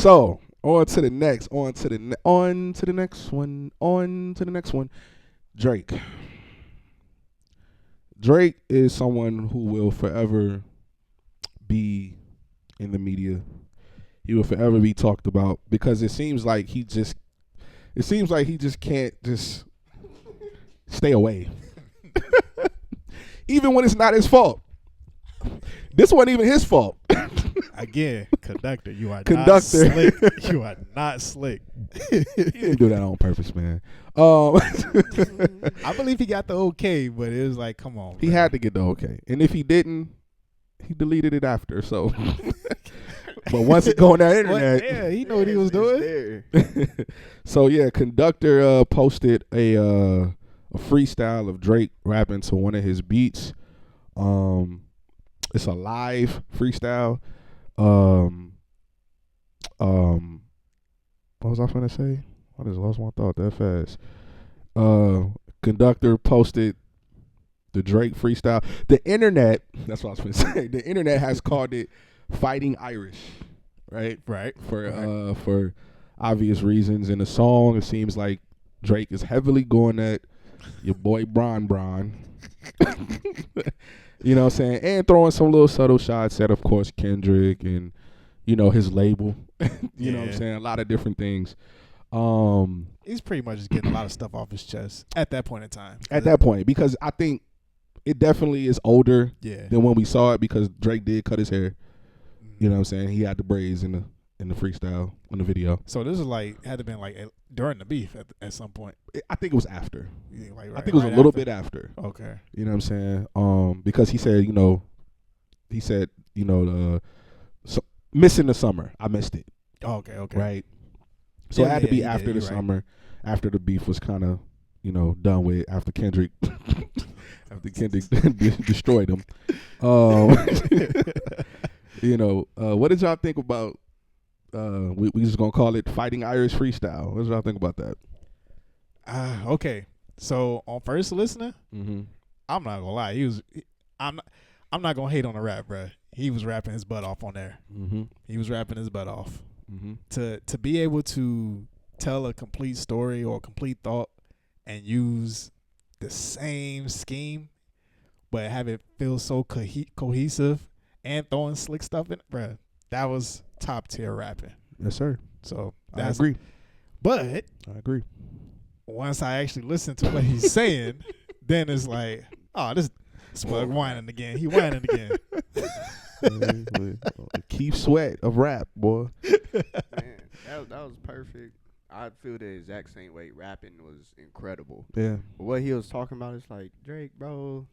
So on to the next one. Drake. Drake is someone who will forever be in the media. He will forever be talked about because it seems like he just can't just stay away. Even when it's not his fault. This wasn't even his fault. Again, conductor, you are Conductor. not slick. You are not slick. He didn't do that on purpose, man. I believe he got the okay, but it was like, come on. He had to get the okay. And if he didn't, he deleted it after. So, but once it go on that internet. Yeah, he knew what he was doing. So, yeah, Conductor posted a freestyle of Drake rapping to one of his beats. It's a live freestyle. What was I finna say? I just lost my thought that fast. Conductor posted the Drake freestyle. The internet, that's what I was finna say. The internet has called it Fighting Irish, right? Right. For obvious reasons. In the song, it seems like Drake is heavily going at your boy Bron. You know what I'm saying? And throwing some little subtle shots at, of course, Kendrick and, you know, his label. You know what I'm saying? A lot of different things. He's pretty much just getting a lot of stuff off his chest at that point in time. At that point, because I think it definitely is older than when we saw it because Drake did cut his hair. You know what I'm saying? He had the braids in the freestyle, in the video. So this is like, had to been like during the beef at some point. I think it was after. Like I think it was a little bit after. Okay. You know what I'm saying? Because he said, missing the summer. I missed it. Oh, okay. Right? So it had to be after the summer, after the beef was kind of, done with, after Kendrick destroyed him. What did y'all think about, we just going to call it Fighting Irish Freestyle. What did y'all think about that? Okay. So on first listening, Mm-hmm. I'm not gonna lie. I'm not gonna hate on the rap, bro. He was rapping his butt off on there. Mm-hmm. He was rapping his butt off. Mm-hmm. To be able to tell a complete story or a complete thought and use the same scheme, but have it feel so cohesive and throwing slick stuff in it, bro. That was top tier rapping. Yes, sir. So I agree. But I agree. once I actually listen to what he's saying, then it's like, oh, this smug whining again. He whining again. Keith Sweat of rap, boy. Man, that was perfect. I feel the exact same way. Rapping was incredible. Yeah. But what he was talking about is like, Drake, bro.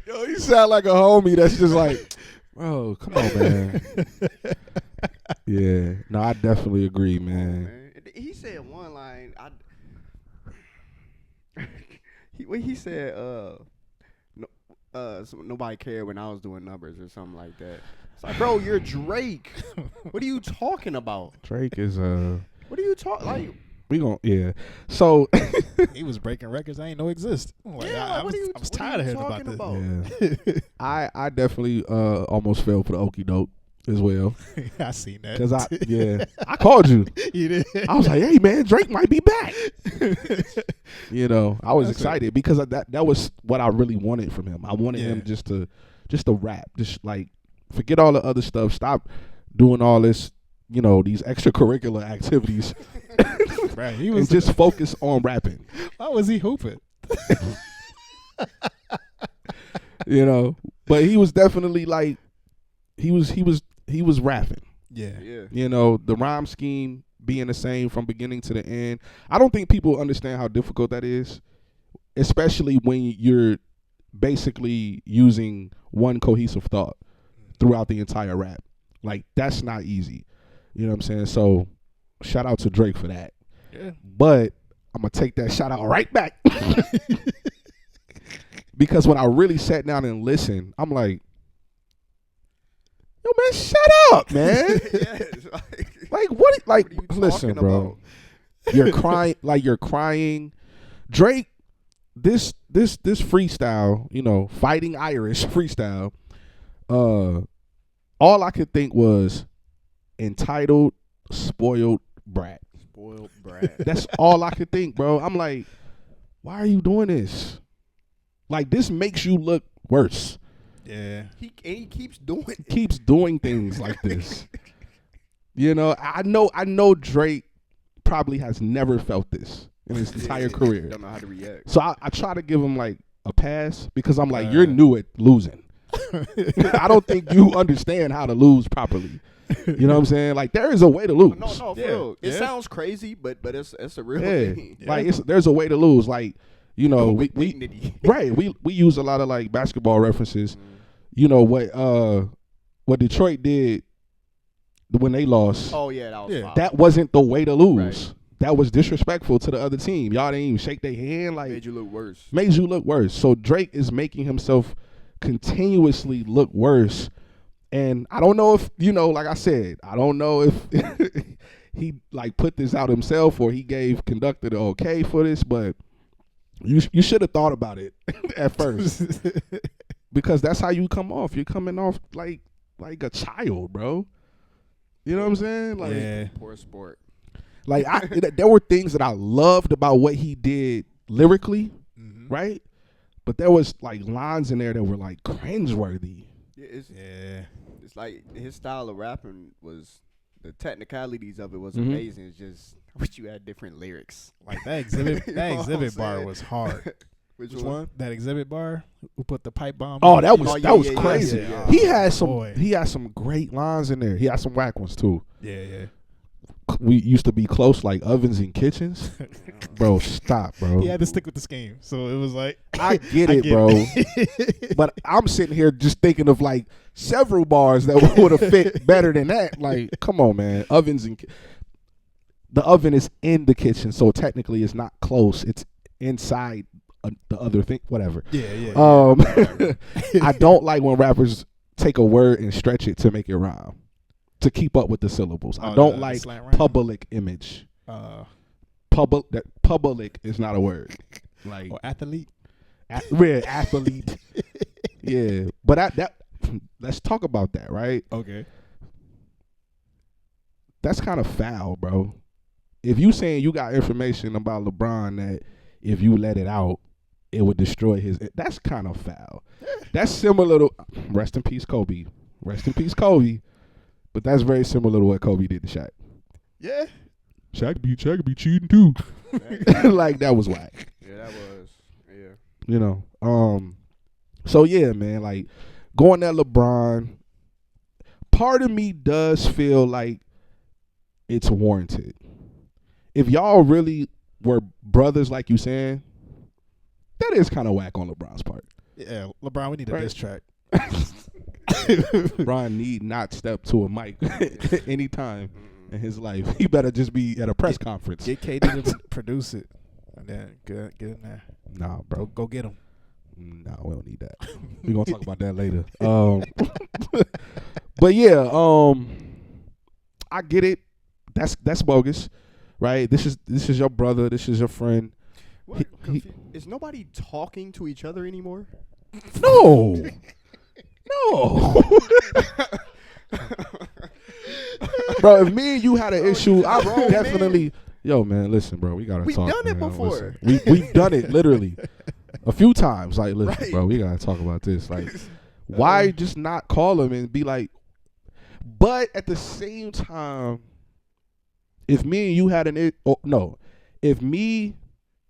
Yo, you sound like a homie that's just like, bro, come on, man. Yeah. No, I definitely agree, man. He said one line. He said, nobody cared when I was doing numbers or something like that. It's like, bro, you're Drake. What are you talking about? Drake is What are you talking like? We gon' So he was breaking records I ain't know exist. Like, I was tired of hearing about this. Yeah. I definitely almost fell for the okie doke as well. I seen that. Cause I called you. You did. I was like, hey man, Drake might be back. I was excited because that was what I really wanted from him. I wanted him just to rap, just like forget all the other stuff. Stop doing all this, these extracurricular activities. Right, he was and just focus on rapping. Why was he hooping? But he was definitely like he was rapping. Yeah. The rhyme scheme being the same from beginning to the end. I don't think people understand how difficult that is, especially when you're basically using one cohesive thought throughout the entire rap. Like, that's not easy. You know what I'm saying? So shout out to Drake for that. Yeah. But I'm going to take that shout out right back. Because when I really sat down and listened, I'm like, yo, man, shut up, man. What are you listen, bro. You're crying. Drake, this freestyle, Fighting Irish freestyle, all I could think was entitled, spoiled brat. Spoiled brat. That's all I could think, bro. I'm like, why are you doing this? Like, this makes you look worse. Yeah. He keeps doing it. Keeps doing things like this. You know, I know Drake probably has never felt this in his entire career. Don't know how to react. So I try to give him like a pass because I'm like, you're new at losing. I don't think you understand how to lose properly. You know what I'm saying? Like, there is a way to lose. No, for real. It sounds crazy, but it's a real thing. Like, there's a way to lose. Like, you know, we right. We use a lot of like basketball references. You know what Detroit did when they lost. Oh yeah, that was foul. That wasn't the way to lose. Right. That was disrespectful to the other team. Y'all didn't even shake their hand. Like, Made you look worse. Made you look worse. So Drake is making himself continuously look worse. And I don't know if, you know, like I said, I don't know if he like put this out himself or he gave Conductor the okay for this, but you should have thought about it at first. Because that's how you come off. You're coming off like a child, bro. You know what I'm saying? Like, poor sport. Like, there were things that I loved about what he did lyrically, right? But there was like lines in there that were like cringeworthy. It's like his style of rapping was, the technicalities of it was amazing. It's just, I wish you had different lyrics. Like that exhibit bar was hard. Which one? That exhibit bar who put the pipe bomb. Oh, that was crazy. Yeah. He had some great lines in there. He had some whack ones too. Yeah. We used to be close like ovens and kitchens. Bro, stop, bro. He had to stick with the scheme. So it was like, I get it, bro. But I'm sitting here just thinking of like several bars that would have fit better than that. Like, come on, man. The oven is in the kitchen, so technically it's not close. It's inside the other thing, whatever. Yeah. I don't like when rappers take a word and stretch it to make it rhyme, to keep up with the syllables. I don't like public image. Public is not a word. Like, or athlete. Athlete. Yeah, but that let's talk about that, right? Okay. That's kind of foul, bro. If you saying you got information about LeBron that if you let it out, it would destroy his. That's kind of foul. That's similar to rest in peace, Kobe. Rest in peace, Kobe. But that's very similar to what Kobe did to Shaq. Yeah. Shaq be cheating too. Like, that was whack. Yeah, that was. Yeah. You know. So yeah, man. Like, going at LeBron, part of me does feel like it's warranted. If y'all really were brothers, like you saying, that is kind of whack on LeBron's part. Yeah, LeBron, we need a diss track. LeBron need not step to a mic anytime in his life. He better just be at a press conference. Get KD to produce it, and then get in there. Nah, bro. Go get him. Nah, we don't need that. We're gonna talk about that later. But yeah, I get it. That's bogus, right? This is your brother. This is your friend. What? Is nobody talking to each other anymore? No. Bro, if me and you had an issue, I would definitely. Yo, man, listen, bro, we gotta talk. We've done it man. before. We've done it literally a few times. Like, listen, bro, we gotta talk about this. Like, why just not call him and be like? But at the same time, if me and you had if me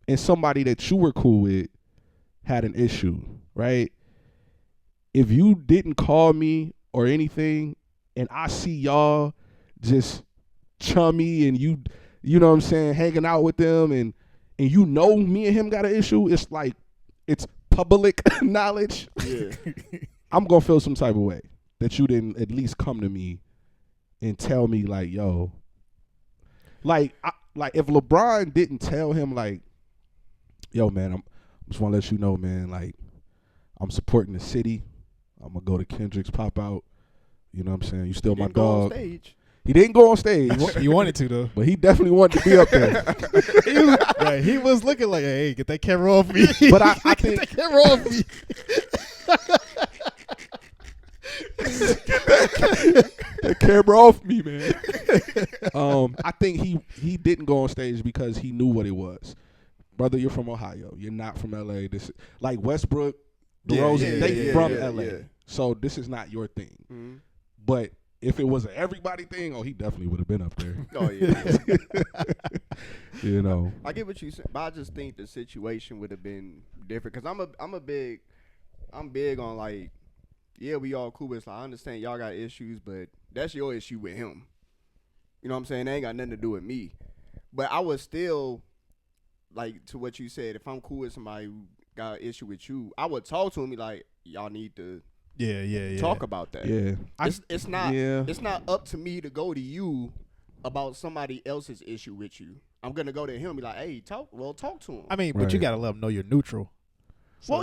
and somebody that you were cool with had an issue, right? If you didn't call me or anything, and I see y'all just chummy and you know what I'm saying, hanging out with them, and you know me and him got an issue, it's like, it's public knowledge. Yeah. I'm gonna feel some type of way that you didn't at least come to me and tell me, like, yo, like if LeBron didn't tell him, like, yo, man, I just want to let you know, man, like, I'm supporting the city. I'm gonna go to Kendrick's pop out. You know what I'm saying? You still my dog. He didn't go on stage. He wanted to though, but he definitely wanted to be up there. he was looking like, hey, get that camera off me. But I think that camera off me. that camera off me, man. I think he didn't go on stage because he knew what it was. Brother, you're from Ohio. You're not from LA. This like Westbrook, DeRozan, they from LA. Yeah. So this is not your thing. Mm-hmm. But if it was an everybody thing, he definitely would have been up there. Oh yeah. You know. I get what you said, but I just think the situation would have been different because I'm big on like, yeah, we all cool, but it's like, I understand y'all got issues, but that's your issue with him. You know what I'm saying? They ain't got nothing to do with me. But I would still, like, to what you said, if I'm cool with somebody who got an issue with you, I would talk to him, be like, y'all need to talk about that. Yeah. It's not up to me to go to you about somebody else's issue with you. I'm going to go to him and be like, hey, talk to him. I mean, but you got to let them know you're neutral. So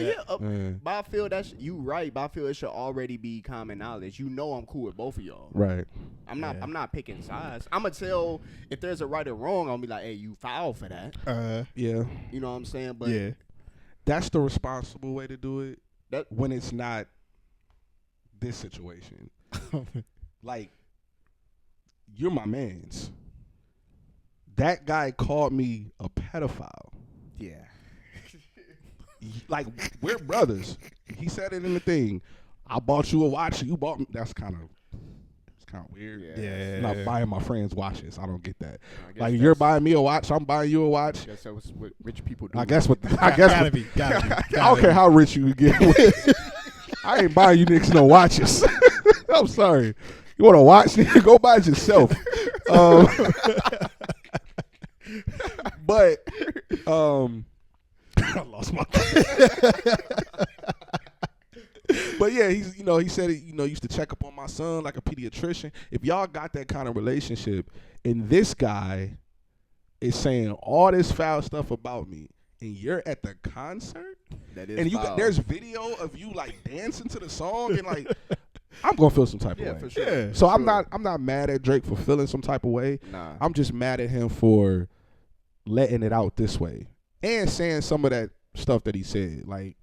but I feel that's you right. But I feel it should already be common knowledge. You know, I'm cool with both of y'all. Right. I'm not picking sides. I'm gonna tell if there's a right or wrong. I'll be like, hey, you foul for that. Yeah. You know what I'm saying? But that's the responsible way to do it. When it's not this situation, like you're my man's. That guy called me a pedophile. Yeah. Like, we're brothers. He said it in the thing. I bought you a watch. You bought me. It's kind of weird. Yeah. I'm not buying my friends watches. I don't get that. Like, you're buying me a watch. I'm buying you a watch. I guess that's what rich people do. Gotta be. I don't care how rich you get. I ain't buying you niggas no watches. I'm sorry. You want a watch? Go buy it yourself. But I lost my. But yeah, he said it. Used to check up on my son like a pediatrician. If y'all got that kind of relationship, and this guy is saying all this foul stuff about me, and you're at the concert, and there's video of you like dancing to the song, and like, I'm gonna feel some type of way. For sure. Yeah, so I'm not mad at Drake for feeling some type of way. Nah. I'm just mad at him for letting it out this way. And saying some of that stuff that he said, like,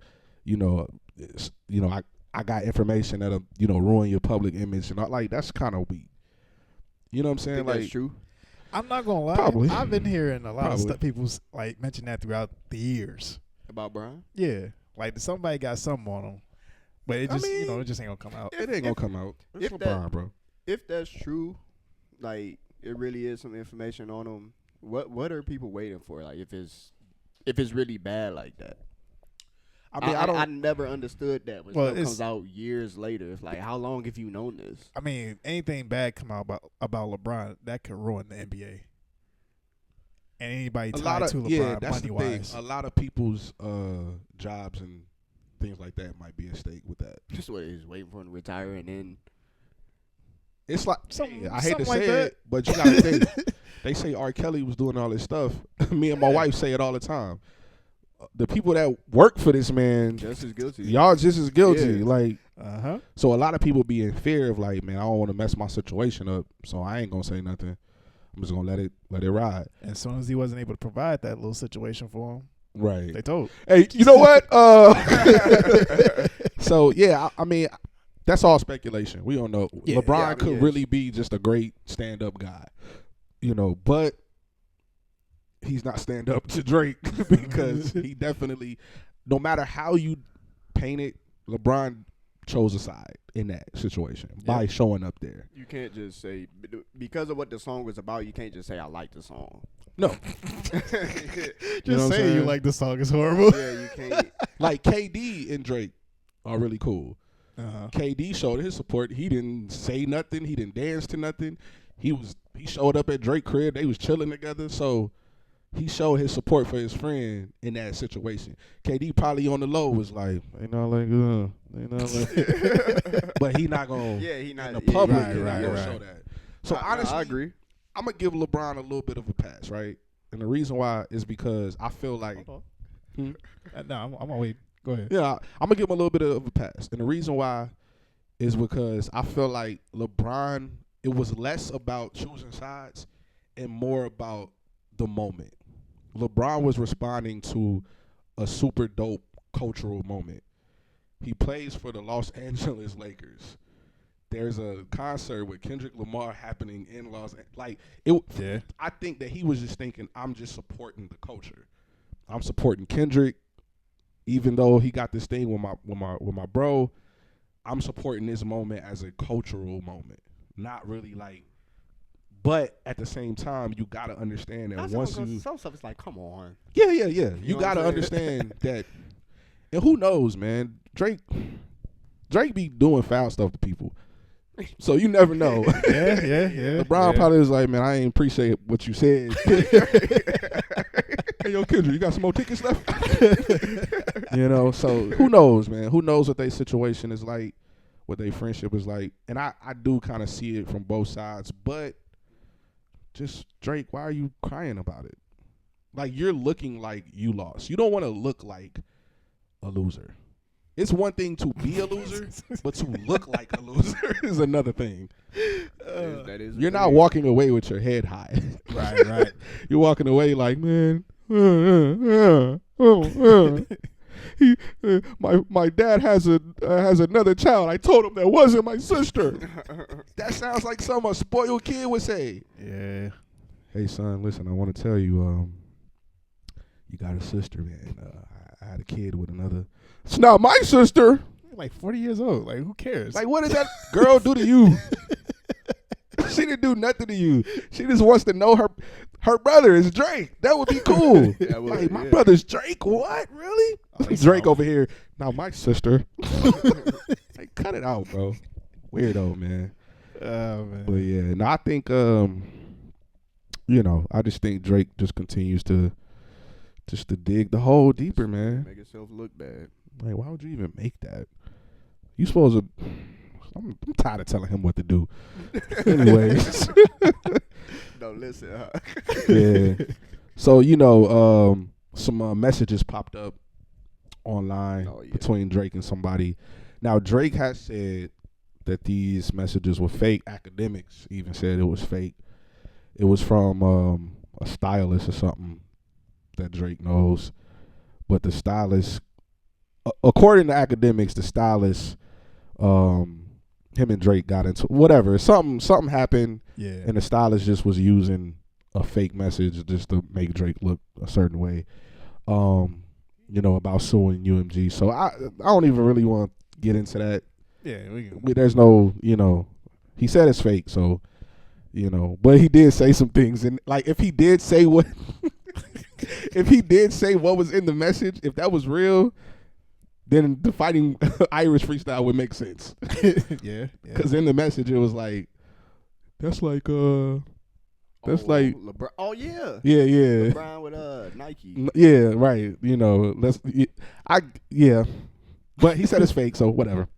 I got information that'll, ruin your public image, and like that's kind of weak. You know what I'm saying? Like, that's true. I'm not gonna lie. Probably. I've been hearing a lot of stuff. People like mention that throughout the years about Brian. Yeah, like somebody got something on him, but it just it just ain't gonna come out. It ain't gonna come out. It's LeBron, bro. If that's true, like it really is some information on him. What are people waiting for? Like if it's really bad like that. I mean, I never understood that. When it comes out years later, it's like, how long have you known this? I mean, anything bad come out about LeBron, that could ruin the NBA. And anybody tied to LeBron money-wise. A lot of people's jobs and things like that might be at stake with that. Just what he's waiting for him to retire, and then it's like I hate to say it, but you gotta think. They say R. Kelly was doing all this stuff. Me and my wife say it all the time. The people that work for this man, just as guilty. Y'all just as guilty. Yeah. Like, so a lot of people be in fear of like, man, I don't want to mess my situation up, so I ain't gonna say nothing. I'm just gonna let it ride. As soon as he wasn't able to provide that little situation for him, right? They told. Hey, you know what? So yeah, I mean, that's all speculation. We don't know. Yeah, LeBron could really be just a great stand-up guy, but he's not stand up to Drake because he definitely, no matter how you paint it, LeBron chose a side in that situation by showing up there. You can't just say, because of what the song was about, you can't just say, I like the song. No. Just saying you like the song is horrible. Yeah, you can't. Like KD and Drake are really cool. KD showed his support. He didn't say nothing. He didn't dance to nothing. He showed up at Drake crib. They was chilling together. So he showed his support for his friend in that situation. KD probably on the low was like, but he not gonna. Yeah, he not in the public. Right. Show that. So honestly, I agree. I'm gonna give LeBron a little bit of a pass, right? And the reason why is because I feel like. No, I'm gonna wait. Go ahead. Yeah, I'm gonna give him a little bit of a pass, and the reason why is because I feel like LeBron. It was less about choosing sides and more about the moment. LeBron was responding to a super dope cultural moment. He plays for the Los Angeles Lakers. there's a concert with Kendrick Lamar happening in Los Angeles. Like it, Yeah. I think that he was just thinking, I'm just supporting the culture. I'm supporting Kendrick, even though he got this thing with my bro. I'm supporting this moment as a cultural moment, not really like. But at the same time, you gotta understand that once you some stuff is like, come on. yeah. You know what gotta I'm saying? understand that. And who knows, man? Drake be doing foul stuff to people, so you never know. Yeah. LeBron probably was like, man, I ain't appreciate what you said. Hey, yo, Kendrick, you got some more tickets left? So who knows, man? Who knows what their situation is like, what their friendship is like. And I do kind of see it from both sides. But just, Drake, why are you crying about it? Like, you're looking like you lost. You don't want to look like a loser. It's one thing to be a loser, but to look like a loser is another thing. That is You're not walking away with your head high. Right. You're walking away like, man, my dad has another child. I told him that wasn't my sister. That sounds like something a spoiled kid would say. Yeah. Hey son, listen, I want to tell you, you got a sister, man. I had a kid with another. It's not my sister. Like 40 years old. Like, who cares? Like, what did that girl do to you? She didn't do nothing to you. She just wants to know her brother is Drake. That would be cool. Like, my brother's Drake? What? Really? Drake over here. Now, my sister. Like, cut it out, bro. Weirdo, man. Oh, man. But, yeah. No, I think, I just think Drake just continues to dig the hole deeper, man. Make yourself look bad. Like, why would you even make that? You supposed to... I'm tired of telling him what to do. Anyways. Don't listen, huh? Yeah. So, some messages popped up online between Drake and somebody. Now, Drake has said that these messages were fake. Academics even said it was fake. It was from a stylist or something that Drake knows. But the stylist, according to academics, the stylist, him and Drake got into whatever. Something happened, and the stylist just was using a fake message just to make Drake look a certain way, about suing UMG. So I don't even really want to get into that. Yeah, there's no, he said it's fake, so, but he did say some things, and like if he did say what, if he did say what was in the message, if that was real, then the fighting Irish Freestyle would make sense. Yeah. Because in the message it was like, that's like LeBron. Oh yeah. Yeah. LeBron with Nike. Yeah, right. But he said it's fake, so whatever.